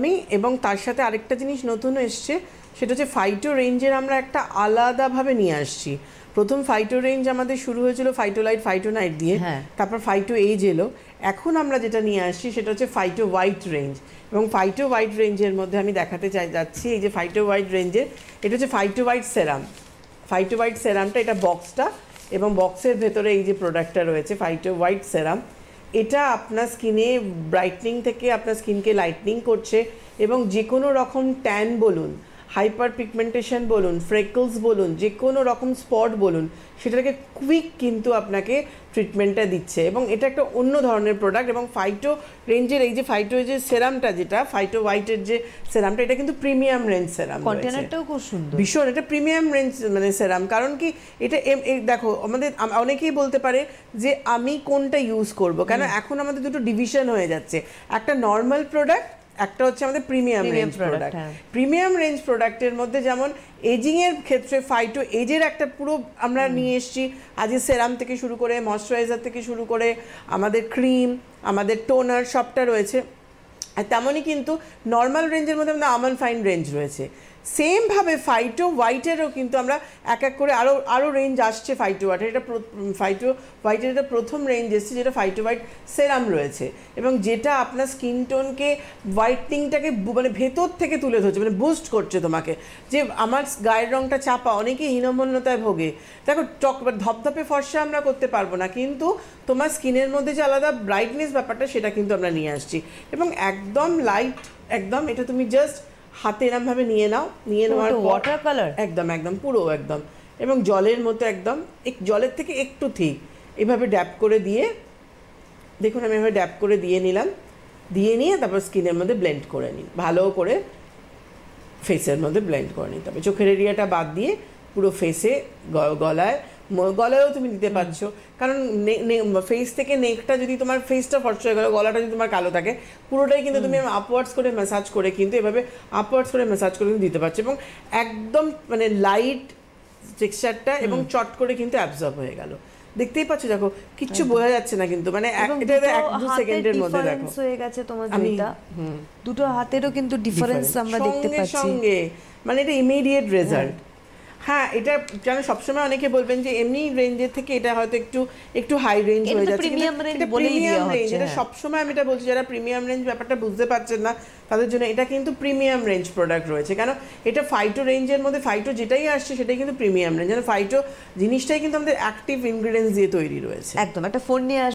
আমি এবং তার সাথে আরেকটা জিনিস নতুন এসছে, সেটা হচ্ছে ফাইটো রেঞ্জের আমরা একটা আলাদাভাবে নিয়ে আসছি। প্রথম ফাইটো রেঞ্জ আমাদের শুরু হয়েছিল ফাইটো লাইট ফাইটো নাইট দিয়ে, তারপর ফাইটো এজ এলো। এখন আমরা যেটা নিয়ে আসছি সেটা হচ্ছে ফাইটো হোয়াইট রেঞ্জ। এবং ফাইটো হোয়াইট রেঞ্জের মধ্যে আমি দেখাতে যাচ্ছি এই যে ফাইটো হোয়াইট রেঞ্জের, এটা হচ্ছে ফাইটো হোয়াইট সেরাম। ফাইটো হোয়াইট সেরামটা, এটা বক্সটা, এবং বক্সের ভেতরে এই যে প্রোডাক্টটা রয়েছে ফাইটো হোয়াইট সেরাম। এটা আপনার স্কিনে ব্রাইটনিং থেকে আপনার স্কিনকে লাইটনিং করছে, এবং যে কোনো রকম ট্যান বলুন, হাইপার পিগমেন্টেশন বলুন, ফ্রেকলস বলুন, যে কোনো রকম স্পট বলুন, সেটাকে কুইক কিন্তু আপনাকে ট্রিটমেন্টটা দিচ্ছে। এবং এটা একটা অন্য ধরনের প্রোডাক্ট। এবং ফাইটো রেঞ্জের এই যে ফাইটো যে সেরামটা, যেটা ফাইটো হোয়াইটের যে সেরামটা, এটা কিন্তু প্রিমিয়াম রেঞ্জ সেরাম, কন্টেনারটাও খুব সুন্দর, ভীষণ। এটা প্রিমিয়াম রেঞ্জ মানে সেরাম, কারণ কি এটা দেখো আমাদের অনেকেই বলতে পারে যে আমি কোনটা ইউজ করব, কেন এখন আমাদের দুটো ডিভিশন হয়ে যাচ্ছে, একটা নর্মাল প্রোডাক্ট, একটা হচ্ছে আমাদের premium range product. Premium range প্রোডাক্টের মধ্যে যেমন এজিংয়ের ক্ষেত্রে ফাইটো এজের একটা পুরো আমরা নিয়ে এসেছি, আজকে সেরাম থেকে শুরু করে ময়শ্চারাইজার থেকে শুরু করে আমাদের ক্রিম, আমাদের টোনার সবটা রয়েছে। আর তেমনই কিন্তু নর্মাল রেঞ্জের মধ্যে আমাদের আমন্ড ফাইন রেঞ্জ রয়েছে। সেমভাবে ফাইটো হোয়াইটেরও কিন্তু আমরা এক এক করে আরও রেঞ্জ আসছে ফাইটো হোয়াইটের। এটা ফাইটো হোয়াইটের এটা প্রথম রেঞ্জ এসছে, যেটা ফাইটো হোয়াইট সেরাম রয়েছে, এবং যেটা আপনার স্কিন টোনকে হোয়াইটনিংটাকে মানে ভেতর থেকে তুলে ধরছে, মানে বুস্ট করছে তোমাকে। যে আমার গায়ের রঙটা চাপা, অনেকেই হীনমন্যতায় ভোগে, দেখো ধপধপে ফর্সা আমরা করতে পারবো না, কিন্তু তোমার স্কিনের মধ্যে যে আলাদা ব্রাইটনেস ব্যাপারটা, সেটা কিন্তু আমরা নিয়ে আসছি। এবং একদম লাইট, একদম এটা তুমি জাস্ট হাতে এরমভাবে নিয়ে নাও, নিয়ে নেওয়ার ওয়াটার কালার একদম একদম পুরো একদম, এবং জলের মতো একদম জলের থেকে একটু ঠিক এভাবে ড্যাপ করে দিয়ে, দেখুন আমি এভাবে ড্যাপ করে দিয়ে নিলাম, দিয়ে নিয়ে তারপর স্কিনের মধ্যে ব্লেন্ড করে নিই, ভালো করে ফেসের মধ্যে ব্লেন্ড করে নিই। তবে চোখের এরিয়াটা বাদ দিয়ে পুরো ফেসে, গলায়ও তুমি দিতে পারছো, কারণ ফেস থেকে নেকটা যদি তোমার ফেসটা ফর্সা হয়ে গেলো, গলাটা যদি তোমার কালো থাকে, পুরোটাই কিন্তু তুমি আপওয়ার্ডস করে ম্যাসাজ করে কিন্তু এভাবে আপওয়ার্ডস করে ম্যাসাজ করে কিন্তু দিতে পারছো, এবং একদম মানে লাইট টেক্সচারটা এবং চট করে কিন্তু অ্যাবজর্ব হয়ে গেল। দেখতেই পাচ্ছ, দেখো কিচ্ছু বোঝা যাচ্ছে না কিন্তু, মানে এটা 1-2 সেকেন্ডের মধ্যে দেখো হয়ে গেছে তোমার দুটো হাতেরও কিন্তু ডিফারেন্স আমরা দেখতে পাচ্ছি সঙ্গে, মানে এটা ইমিডিয়েট রেজাল্ট। হ্যাঁ, এটা যেন সবসময় অনেকে বলবেন যে এমনি রেঞ্জের থেকে এটা হয়তো একটু হাই রেঞ্জ হয়ে যাচ্ছে, প্রিমিয়াম রেঞ্জ, এটা সবসময় আমি এটা বলছি, যারা প্রিমিয়াম রেঞ্জ ব্যাপারটা বুঝতে পারছেন না তাদের জন্য এটা কিন্তু প্রিমিয়াম রেঞ্জ প্রোডাক্ট রয়েছে। কেন এটা ফাইটো রেঞ্জের মধ্যে ফাইটো যেটাই আসছে সেটাই কিন্তু প্রিমিয়াম রেঞ্জ, ফাইটো জিনিসটাই কিন্তু আমাদের অ্যাক্টিভ ইনগ্রিডিয়েন্টস দিয়ে তৈরি রয়েছে। একদম একটা ফোন নিয়ে